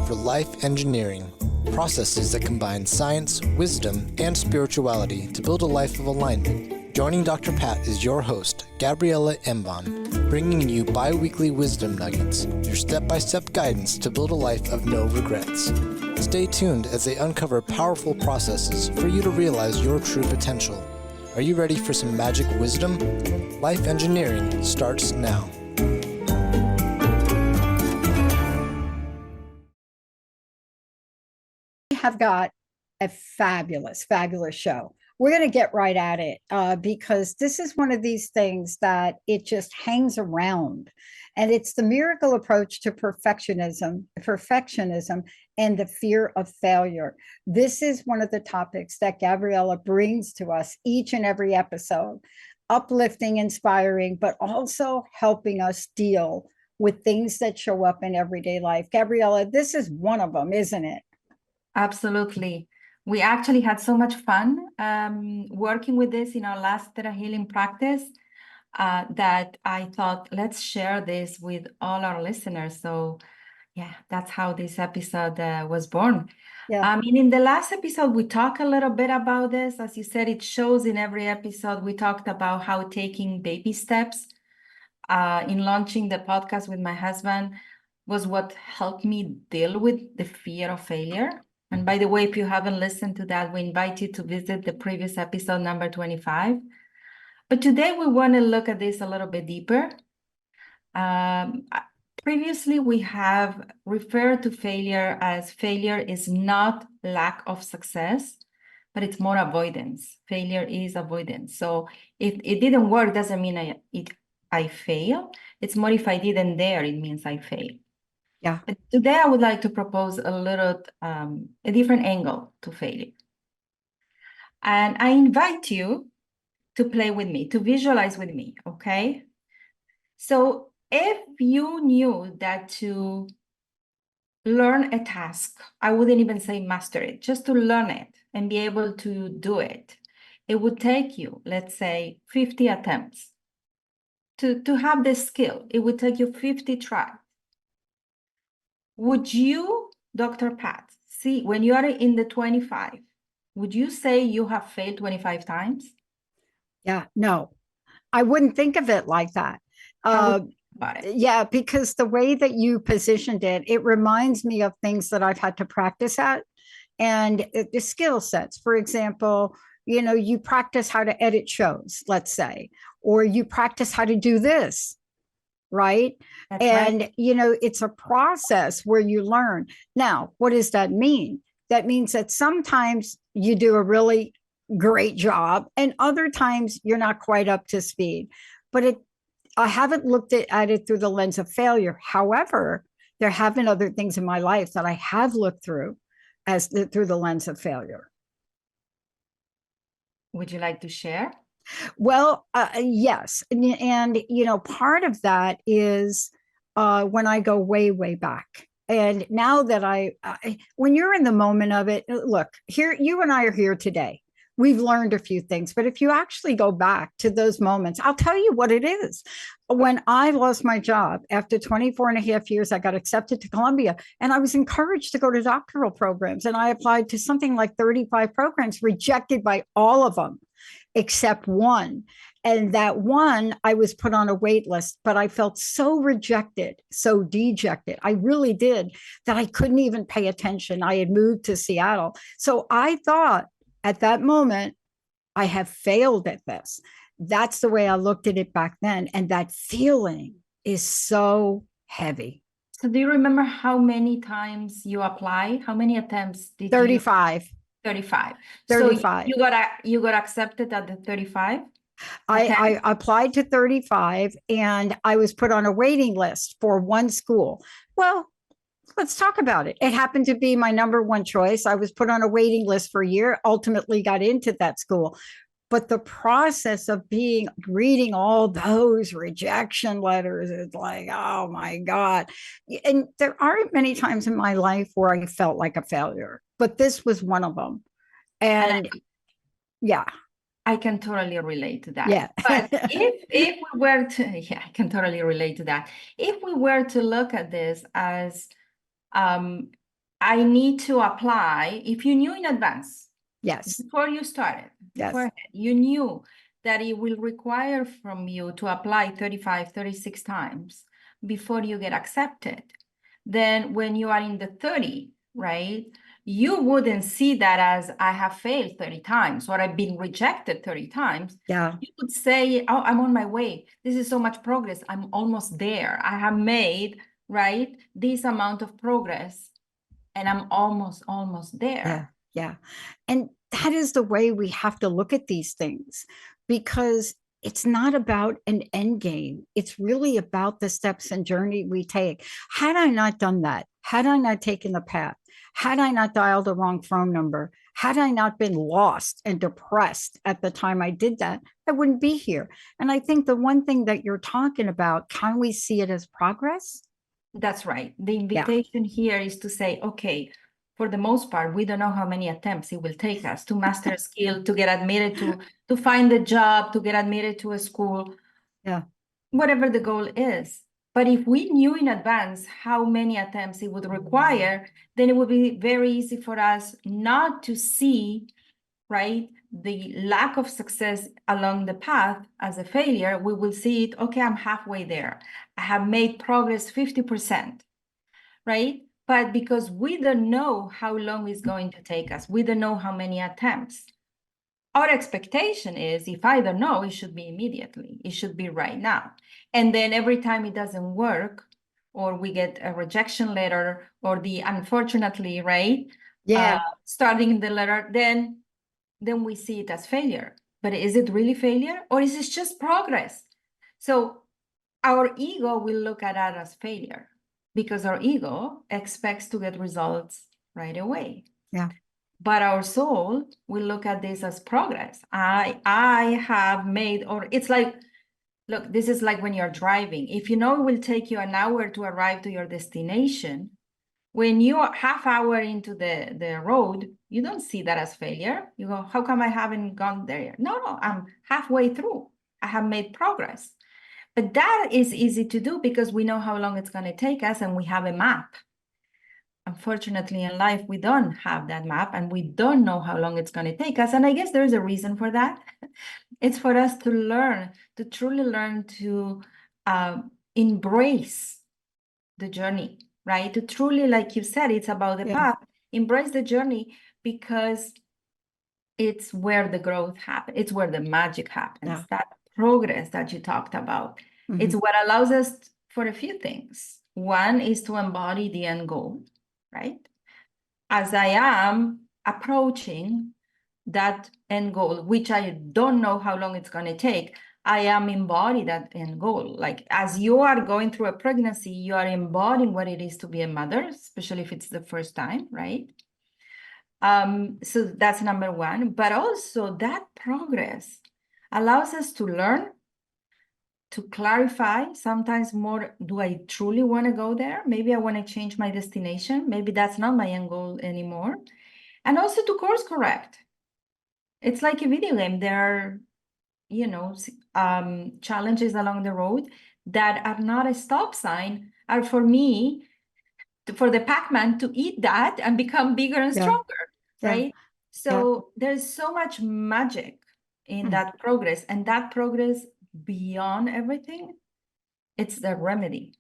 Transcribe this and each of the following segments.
for life engineering, processes that combine science, wisdom, and spirituality to build a life of alignment. Joining Dr. Pat is your host, Gabriela Embon, bringing you bi-weekly wisdom nuggets, your step-by-step guidance to build a life of no regrets. Stay tuned as they uncover powerful processes for you to realize your true potential. Are you ready for some magic wisdom? Life engineering starts now. We have got a fabulous show. We're going to get right at it because this is one of these things that it just hangs around. And it's the miracle approach to perfectionism, and the fear of failure. This is one of the topics that Gabriela brings to us each and every episode, uplifting, inspiring, but also helping us deal with things that show up in everyday life. Gabriela, this is one of them, isn't it? Absolutely. We actually had so much fun working with this in our last Theta Healing practice that I thought, let's share this with all our listeners. So yeah, that's how this episode was born. Yeah. I mean, in the last episode, we talked a little bit about this. As you said, it shows in every episode. We talked about how taking baby steps in launching the podcast with my husband was what helped me deal with the fear of failure. And by the way, if you haven't listened to that, we invite you to visit the previous episode, number 25. But today we want to look at this a little bit deeper. Previously, we have referred to failure as failure is not lack of success, but it's more avoidance. Failure is avoidance. So if it didn't work, doesn't mean I fail. It's more if I didn't dare, it means I fail. Yeah. But today I would like to propose a different angle to failure. And I invite you to play with me, to visualize with me, okay? So if you knew that to learn a task, I wouldn't even say master it, just to learn it and be able to do it, it would take you, let's say, 50 attempts. To have this skill, it would take you 50 tries. Would you, Dr. Pat, see, when you are in the 25, would you say you have failed 25 times? Yeah, no, I wouldn't think of it like that. Yeah, because the way that you positioned it, it reminds me of things that I've had to practice at and the skill sets. For example, you practice how to edit shows, let's say, or you practice how to do this. Right. That's and, right. It's a process where you learn. Now, what does that mean? That means that sometimes you do a really great job and other times you're not quite up to speed. But I haven't looked at it through the lens of failure. However, there have been other things in my life that I have looked through through the lens of failure. Would you like to share? Well, yes. And, part of that is when I go way, way back. And now that when you're in the moment of it, look, here, you and I are here today. We've learned a few things, but if you actually go back to those moments, I'll tell you what it is. When I lost my job after 24 and a half years, I got accepted to Columbia and I was encouraged to go to doctoral programs. And I applied to something like 35 programs, rejected by all of them except one. And that one, I was put on a wait list, but I felt so rejected, so dejected. I really did, that I couldn't even pay attention. I had moved to Seattle. So I thought at that moment, I have failed at this. That's the way I looked at it back then. And that feeling is so heavy. So do you remember how many times you applied? How many attempts did 35. you? 35. 35. So you got accepted at the 35? I applied to 35 and I was put on a waiting list for one school. Well, let's talk about it. It happened to be my number one choice. I was put on a waiting list for a year, ultimately got into that school. But the process of reading all those rejection letters is like, oh my God. And there aren't many times in my life where I felt like a failure, but this was one of them. And yeah. I can totally relate to that. Yeah. But if we were to, I can totally relate to that. If we were to look at this as I need to apply, if you knew in advance, Yes. before you started, Yes. beforehand, you knew that it will require from you to apply 35, 36 times before you get accepted. Then when you are in the 30, right, you wouldn't see that as I have failed 30 times or I've been rejected 30 times. Yeah. You would say, oh, I'm on my way. This is so much progress. I'm almost there. I have made, right, this amount of progress and I'm almost there. Yeah. Yeah. And that is the way we have to look at these things, because it's not about an end game. It's really about the steps and journey we take. Had I not done that, had I not taken the path, had I not dialed the wrong phone number, had I not been lost and depressed at the time I did that, I wouldn't be here. And I think the one thing that you're talking about, can we see it as progress? That's right. The invitation here is to say, okay, for the most part, we don't know how many attempts it will take us to master a skill, to get admitted to find a job, to get admitted to a school, Yeah. whatever the goal is. But if we knew in advance how many attempts it would require, then it would be very easy for us not to see, right, the lack of success along the path as a failure. We will see it, okay, I'm halfway there. I have made progress 50%, right? But because we don't know how long it's going to take us, we don't know how many attempts. Our expectation is, if I don't know, it should be immediately. It should be right now. And then every time it doesn't work, or we get a rejection letter, or the unfortunately, right? Yeah. Starting the letter, then we see it as failure. But is it really failure, or is it just progress? So our ego will look at that as failure, because our ego expects to get results right away. Yeah. But our soul will look at this as progress. I have made, or it's like, look, this is like when you're driving. If you know it will take you an hour to arrive to your destination, when you are half hour into the road, you don't see that as failure. You go, how come I haven't gone there yet? No, I'm halfway through. I have made progress. But that is easy to do because we know how long it's going to take us and we have a map. Unfortunately, in life, we don't have that map and we don't know how long it's going to take us. And I guess there's a reason for that. It's for us to learn, to truly learn to embrace the journey, right? To truly, like you said, it's about the path. Embrace the journey, because it's where the growth happens. It's where the magic happens. Yeah. That progress that you talked about. Mhm. It's what allows us for a few things. One is to embody the end goal, right? As I am approaching that end goal, which I don't know how long it's going to take, I am embodying that end goal. Like as you are going through a pregnancy, you are embodying what it is to be a mother, especially if it's the first time, right? So that's number one. But also that progress allows us to learn, to clarify sometimes more, do I truly want to go there? Maybe I want to change my destination. Maybe that's not my end goal anymore. And also to course correct. It's like a video game. There are, challenges along the road that are not a stop sign, are for me, for the Pac-Man to eat that and become bigger and stronger, right? So there's so much magic in that progress, and that progress beyond everything, it's the remedy.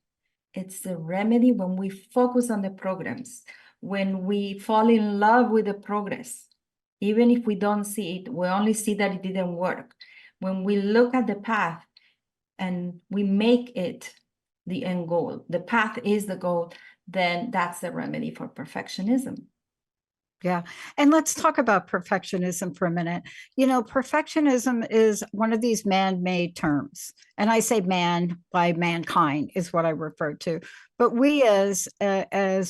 It's the remedy when we focus on the programs, when we fall in love with the progress, even if we don't see it, we only see that it didn't work. When we look at the path and we make it the end goal, the path is the goal, then that's the remedy for perfectionism. Yeah. And let's talk about perfectionism for a minute. Perfectionism is one of these man-made terms. And I say man by mankind is what I refer to. But we as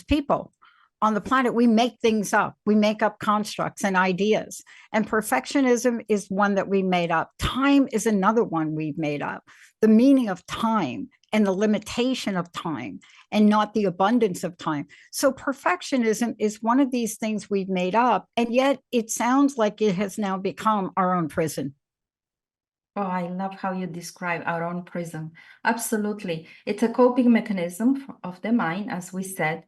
people on the planet, we make things up. We make up constructs and ideas. And perfectionism is one that we made up. Time is another one we've made up. The meaning of time and the limitation of time and not the abundance of time. So perfectionism is one of these things we've made up, and yet it sounds like it has now become our own prison. Oh, I love how you describe our own prison. Absolutely. It's a coping mechanism of the mind, as we said.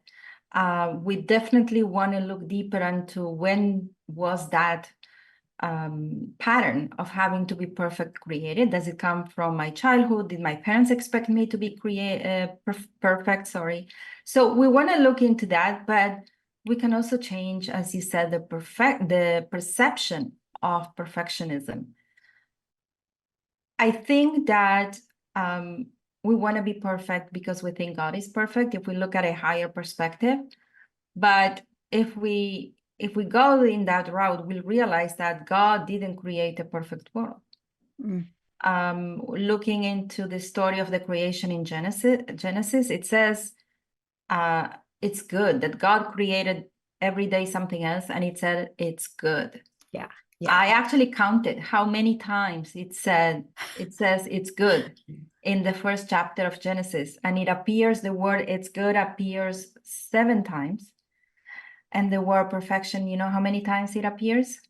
We definitely want to look deeper into when was that pattern of having to be perfect created. Does it come from my childhood? Did my parents expect me to be perfect? Sorry. So we want to look into that, but we can also change, as you said, the perception of perfectionism. I think that we want to be perfect because we think God is perfect if we look at a higher perspective. But if we go in that route, we'll realize that God didn't create a perfect world. Looking into the story of the creation in Genesis, it says it's good, that God created every day something else, and it said it's good. Yeah. I actually counted how many times it says it's good in the first chapter of Genesis, and it appears, the word it's good appears 7 times. And the word perfection, you know how many times it appears?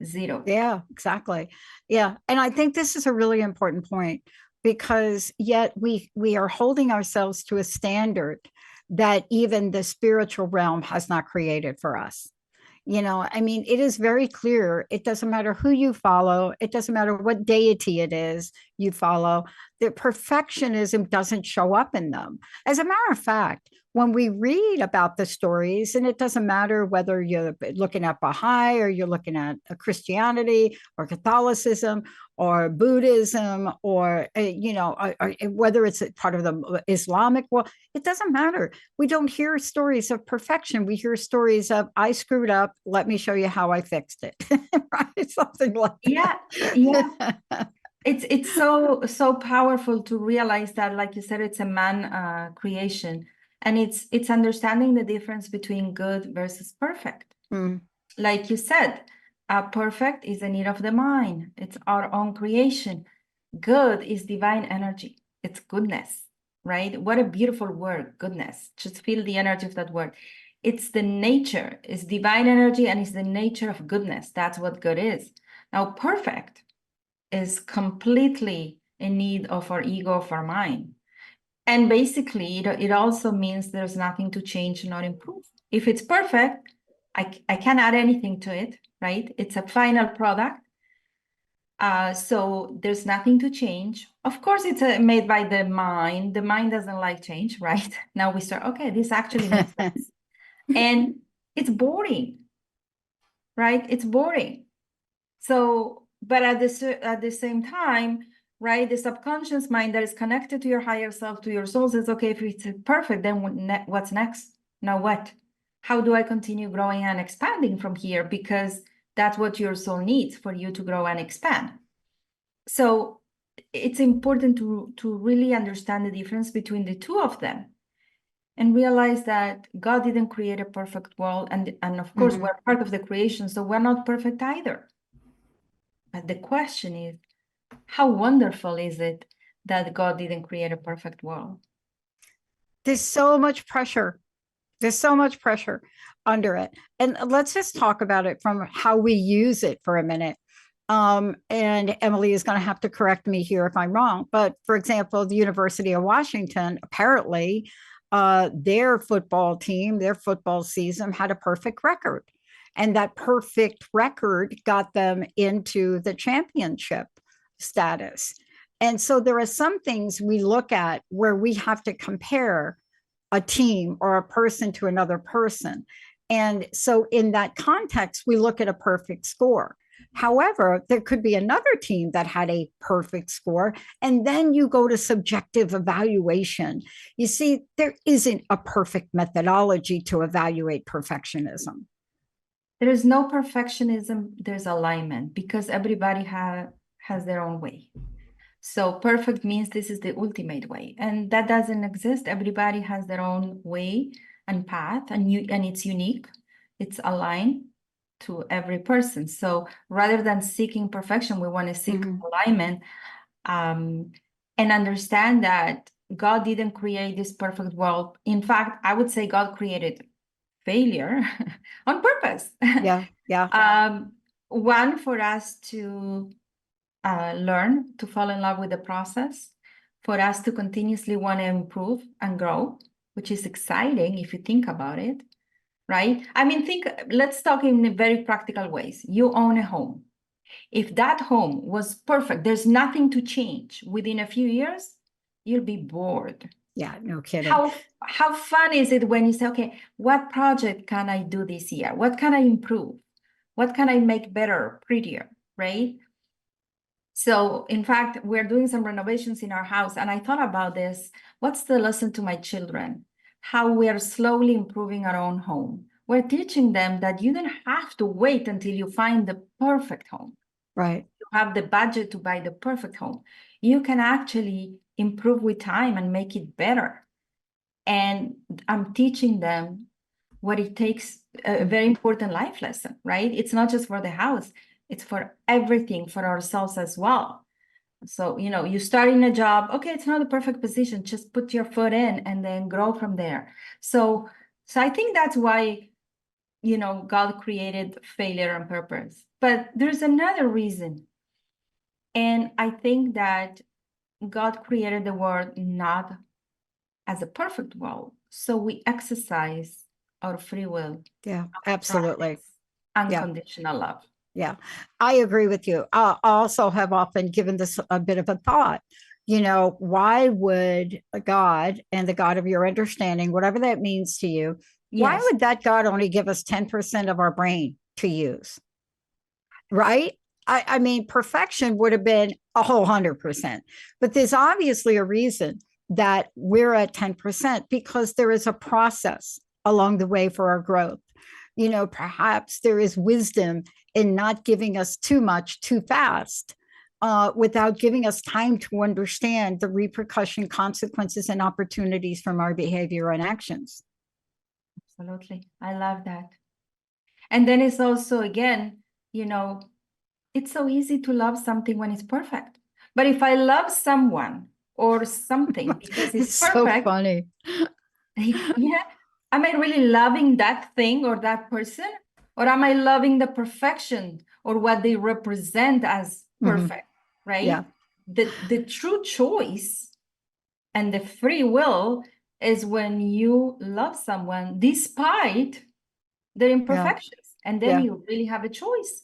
0. Yeah, exactly. Yeah. And I think this is a really important point, because yet we are holding ourselves to a standard that even the spiritual realm has not created for us. I mean, it is very clear. It doesn't matter who you follow. It doesn't matter what deity it is you follow. The perfectionism doesn't show up in them. As a matter of fact, when we read about the stories, and it doesn't matter whether you're looking at Baha'i or you're looking at Christianity or Catholicism or Buddhism, or whether it's part of the Islamic world, it doesn't matter. We don't hear stories of perfection. We hear stories of, I screwed up, let me show you how I fixed it. Right? Something like that. Yeah. It's so powerful to realize that, like you said, it's a man creation, and it's understanding the difference between good versus perfect. Like you said, perfect is a need of the mind. It's our own creation. Good is divine energy. It's goodness, right? What a beautiful word, goodness. Just feel the energy of that word. It's the nature, it's divine energy, and it's the nature of goodness. That's what good is. Now, perfect is completely in need of our ego, of our mind. And basically, it also means there's nothing to change, not improve. If it's perfect, I can't add anything to it, right? It's a final product. So there's nothing to change. Of course, it's made by the mind. The mind doesn't like change, right? Now we start, okay, this actually makes sense. And it's boring, right? It's boring. So, but at the same time, right, the subconscious mind that is connected to your higher self, to your soul, says, okay, if it's perfect, then what's next? Now what? How do I continue growing and expanding from here? Because that's what your soul needs for you to grow and expand. So it's important to really understand the difference between the two of them, and realize that God didn't create a perfect world. And of course, we're part of the creation, so we're not perfect either. But the question is, how wonderful is it that God didn't create a perfect world? There's so much pressure. There's so much pressure under it. And let's just talk about it from how we use it for a minute. And Emily is going to have to correct me here if I'm wrong. But for example, the University of Washington, apparently, their football team, their football season had a perfect record. And that perfect record got them into the championship status. And so there are some things we look at where we have to compare a team or a person to another person. And so in that context, we look at a perfect score. However, there could be another team that had a perfect score, and then you go to subjective evaluation. You see, there isn't a perfect methodology to evaluate perfectionism. There is no perfectionism, there's alignment, because everybody has their own way. So perfect means this is the ultimate way, and that doesn't exist. Everybody has their own way and path, and it's unique. It's aligned to every person. So rather than seeking perfection, we want to seek alignment, and understand that God didn't create this perfect world. In fact, I would say God created failure on purpose. Yeah. One, for us to learn to fall in love with the process, for us to continuously want to improve and grow, which is exciting if you think about it, right? I mean, let's talk in very practical ways. You own a home. If that home was perfect, there's nothing to change within a few years, you'll be bored. Yeah, no kidding. How fun is it when you say, okay, what project can I do this year? What can I improve? What can I make better, prettier, right? So in fact, we're doing some renovations in our house, and I thought about this. What's the lesson to my children? How we are slowly improving our own home. We're teaching them that you don't have to wait until you find the perfect home. Right. You have the budget to buy the perfect home. You can actually improve with time and make it better. And I'm teaching them what it takes, a very important life lesson, right? It's not just for the house, it's for everything, for ourselves as well. So, you start in a job, okay, it's not the perfect position, just put your foot in and then grow from there. So I think that's why, God created failure on purpose. But there's another reason. And I think that God created the world not as a perfect world. So we exercise our free will. Yeah, absolutely. Unconditional love. Yeah, I agree with you. I also have often given this a bit of a thought. Why would a God and the God of your understanding, whatever that means to you, why Yes. would that God only give us 10% of our brain to use? Right? I mean, perfection would have been a whole 100%. But there's obviously a reason that we're at 10% because there is a process along the way for our growth. Perhaps there is wisdom in not giving us too much too fast, without giving us time to understand the repercussion, consequences, and opportunities from our behavior and actions. Absolutely. I love that. And then it's also, again, it's so easy to love something when it's perfect. But if I love someone or something because it's perfect, so funny. Yeah, am I really loving that thing or that person? Or am I loving the perfection or what they represent as perfect, right? Yeah. The true choice and the free will is when you love someone despite their imperfections. And then you really have a choice.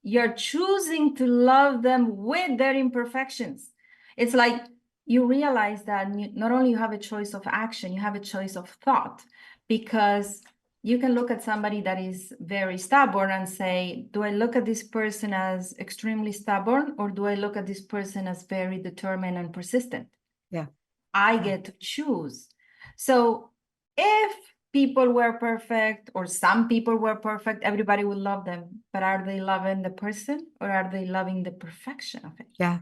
You're choosing to love them with their imperfections. It's like you realize that not only you have a choice of action, you have a choice of thought, because you can look at somebody that is very stubborn and say, do I look at this person as extremely stubborn, or do I look at this person as very determined and persistent? Yeah. I get to choose. So if people were perfect, or some people were perfect, everybody would love them. But are they loving the person, or are they loving the perfection of it? Yeah.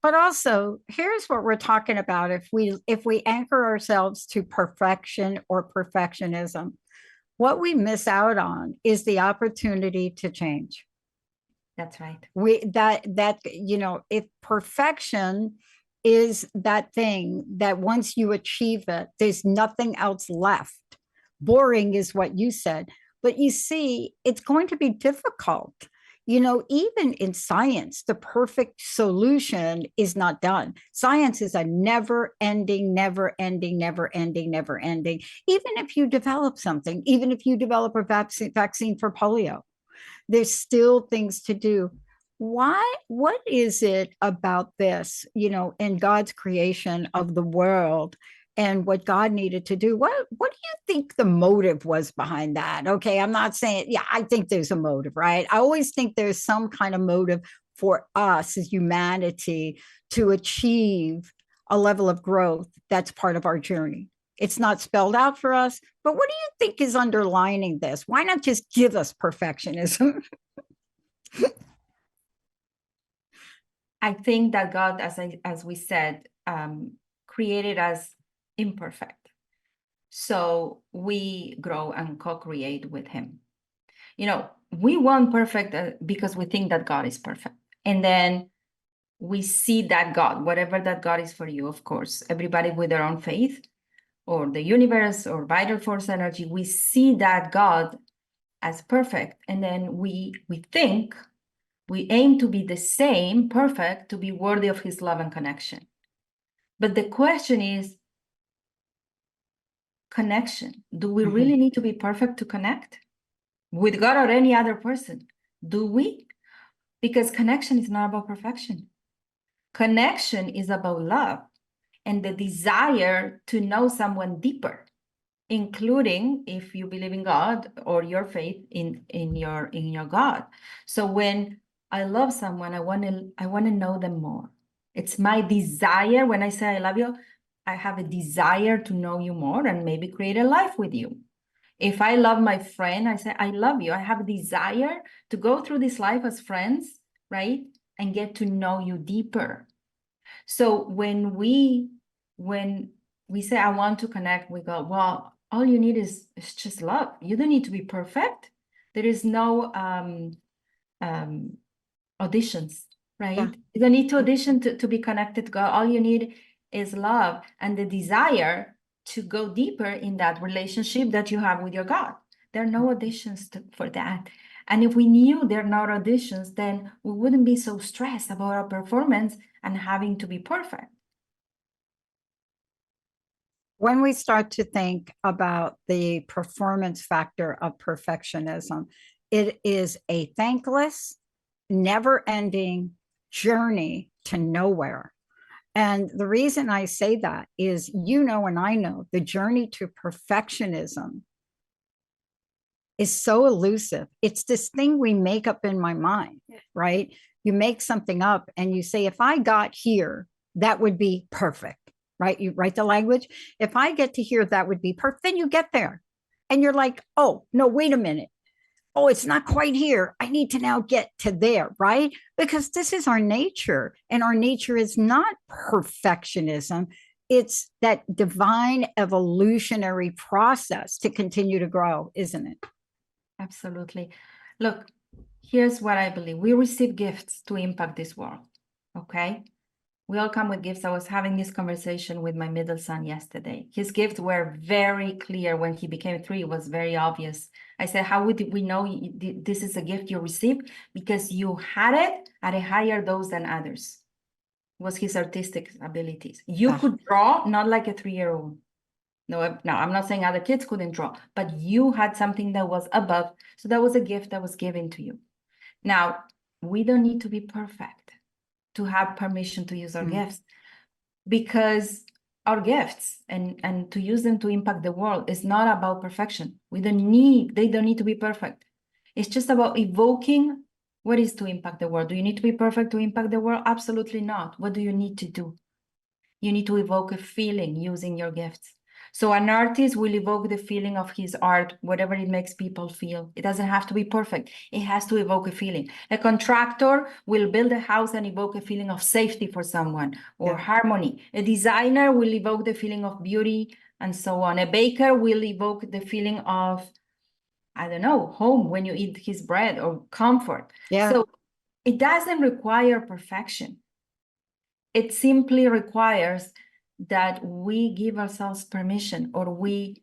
But also, here's what we're talking about. If we anchor ourselves to perfection or perfectionism, what we miss out on is the opportunity to change. That's right. If perfection is that thing that once you achieve it, there's nothing else left. Boring is what you said. But you see, it's going to be difficult. Even in science, the perfect solution is not done. Science is a never ending. Even if you develop something, even if you develop a vaccine for polio, there's still things to do. What is it about this, in God's creation of the world and what God needed to do? What do you think the motive was behind that? Okay, I'm not saying, yeah, I think there's a motive, right? I always think there's some kind of motive for us as humanity to achieve a level of growth that's part of our journey. It's not spelled out for us, but what do you think is underlining this? Why not just give us perfectionism? I think that God, as we said, created us imperfect. So we grow and co-create with him. We want perfect because we think that God is perfect. And then we see that God, whatever that God is for you, of course, everybody with their own faith, or the universe, or vital force energy, we see that God as perfect. And then we think, we aim to be the same, perfect, to be worthy of his love and connection. But the question is, connection. Do we really need to be perfect to connect with God or any other person? Do we? Because connection is not about perfection. Connection is about love and the desire to know someone deeper, including if you believe in God or your faith in your God. So when I love someone, I want to know them more. It's my desire. When I say I love you, I have a desire to know you more and maybe create a life with you. If I love my friend, I say I love you. I have a desire to go through this life as friends, right? And get to know you deeper. So when we say I want to connect with God, well, all you need is just love. You don't need to be perfect. There is no auditions, right? Yeah. You don't need to audition to be connected to God. All you need is love and the desire to go deeper in that relationship that you have with your God. There are no auditions for that. And if we knew there are no auditions, then we wouldn't be so stressed about our performance and having to be perfect. When we start to think about the performance factor of perfectionism, it is a thankless, never-ending journey to nowhere. And the reason I say that is, you know, and I know the journey to perfectionism is so elusive. It's this thing we make up in my mind, right? You make something up and you say, if I got here, that would be perfect, right? You write the language. If I get to here, that would be perfect. Then you get there and you're like, oh, no, wait a minute. Oh, it's not quite here. I need to now get to there, right? Because this is our nature, and our nature is not perfectionism. It's that divine evolutionary process to continue to grow, isn't it? Absolutely. Look, here's what I believe. We receive gifts to impact this world, okay? We all come with gifts. I was having this conversation with my middle son yesterday. His gifts were very clear when he became 3. It was very obvious. I said, how would we know this is a gift you received? Because you had it at a higher dose than others. It was his artistic abilities. You could draw, not like a 3-year-old. No, I'm not saying other kids couldn't draw, but you had something that was above. So that was a gift that was given to you. Now, we don't need to be perfect to have permission to use our gifts, because our gifts and to use them to impact the world is not about perfection. They don't need to be perfect. It's just about evoking what is to impact the world. Do you need to be perfect to impact the world? Absolutely not. What do you need to do? You need to evoke a feeling using your gifts. So an artist will evoke the feeling of his art, whatever it makes people feel. It doesn't have to be perfect. It has to evoke a feeling. A contractor will build a house and evoke a feeling of safety for someone, or harmony. A designer will evoke the feeling of beauty and so on. A baker will evoke the feeling of, I don't know, home when you eat his bread, or comfort. So it doesn't require perfection. It simply requires that we give ourselves permission, or we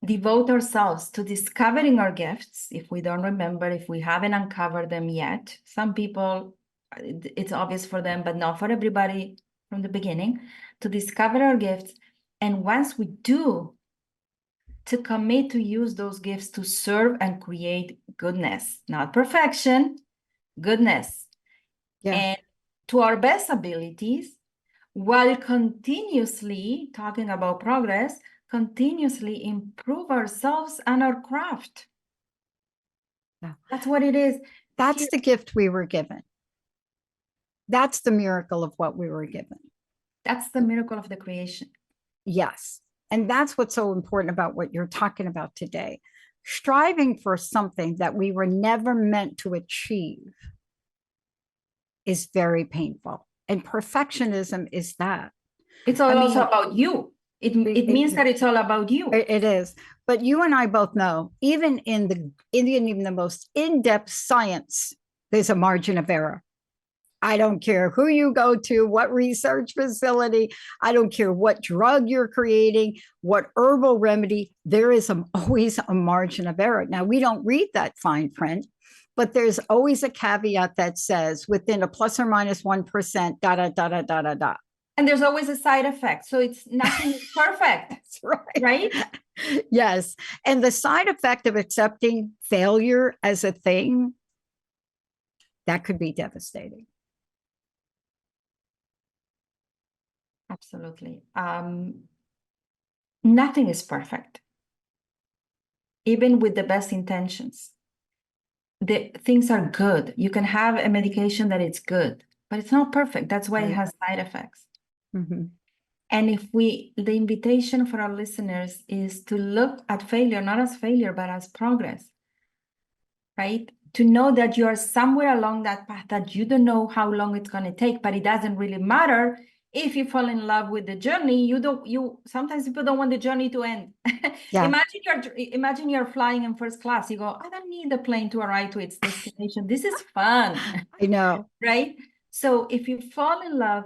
devote ourselves to discovering our gifts. If we don't remember, if we haven't uncovered them yet, some people, it's obvious for them, but not for everybody from the beginning, to discover our gifts. And once we do, to commit to use those gifts to serve and create goodness, not perfection, goodness. And to our best abilities, while continuously talking about progress, continuously improve ourselves and our craft. That's what it is. That's the gift we were given. That's the miracle of what we were given. That's the miracle of the creation. Yes. And that's what's so important about what you're talking about today. Striving for something that we were never meant to achieve is very painful. And perfectionism is that. It's also about you. It means that it's all about you. It is. But you and I both know, even in even the most in-depth science, there's a margin of error. I don't care who you go to, what research facility, I don't care what drug you're creating, what herbal remedy, there is always a margin of error. Now, we don't read that fine print, but there's always a caveat that says within a plus or minus 1%, da, da, da, da, da, da, da. And there's always a side effect. So it's nothing is perfect. That's right. Right? Yes. And the side effect of accepting failure as a thing, that could be devastating. Absolutely. Nothing is perfect. Even with the best intentions. The things are good. You can have a medication that it's good, but it's not perfect. That's why it has side effects. Mm-hmm. And the invitation for our listeners is to look at failure, not as failure, but as progress, right? To know that you are somewhere along that path that you don't know how long it's going to take, but it doesn't really matter. If you fall in love with the journey, sometimes people don't want the journey to end. Yeah. Imagine you're flying in first class. You go, I don't need the plane to arrive to its destination. This is fun. I know. Right? So if you fall in love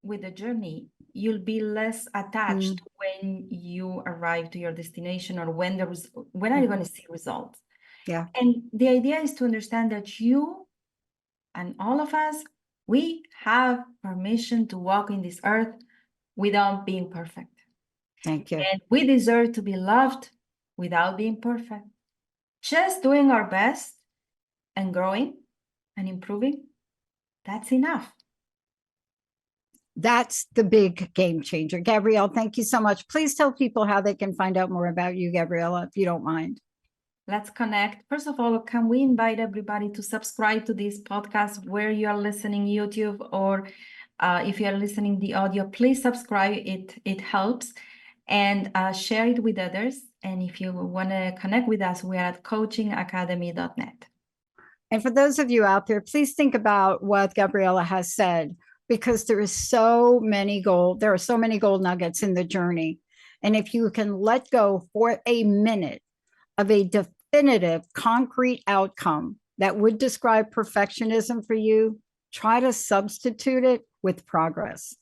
with the journey, you'll be less attached when you arrive to your destination, or when are you going to see results? Yeah. And the idea is to understand that you and all of us, we have permission to walk in this earth without being perfect. Thank you. And we deserve to be loved without being perfect. Just doing our best and growing and improving, that's enough. That's the big game changer. Gabrielle, thank you so much. Please tell people how they can find out more about you, Gabriela, if you don't mind. Let's connect. First of all, can we invite everybody to subscribe to this podcast where you are listening, YouTube, or if you are listening the audio, please subscribe. It helps. And share it with others. And if you want to connect with us, we are at coachingacademy.net. And for those of you out there, please think about what Gabriela has said, because there are so many gold nuggets in the journey. And if you can let go for a minute of a definitive, concrete outcome that would describe perfectionism for you, try to substitute it with progress.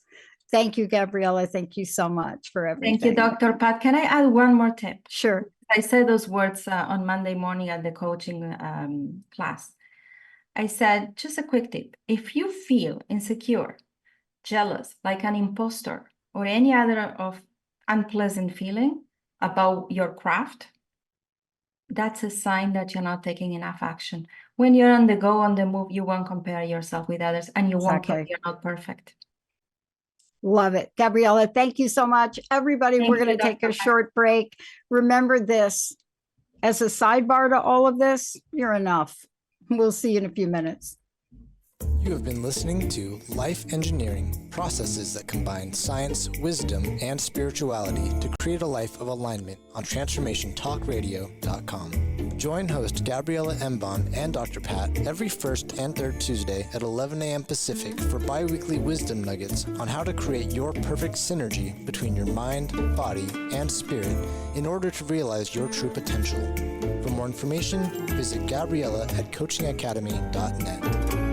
Thank you, Gabriela. Thank you so much for everything. Thank you, Dr. Pat. Can I add one more tip? Sure. I said those words on Monday morning at the coaching class. I said, just a quick tip. If you feel insecure, jealous, like an imposter, or any other of unpleasant feeling about your craft, that's a sign that you're not taking enough action. When you're on the go, on the move, you won't compare yourself with others, and you won't care you're not perfect. Love it. Gabriela, thank you so much. Everybody, we're going to take a short break. Remember this, as a sidebar to all of this, you're enough. We'll see you in a few minutes. You have been listening to Life Engineering, processes that combine science, wisdom, and spirituality to create a life of alignment on TransformationTalkRadio.com. Join host Gabriela Embon and Dr. Pat every first and third Tuesday at 11 a.m. Pacific for bi-weekly wisdom nuggets on how to create your perfect synergy between your mind, body, and spirit in order to realize your true potential. For more information, visit Gabriela at coachingacademy.net.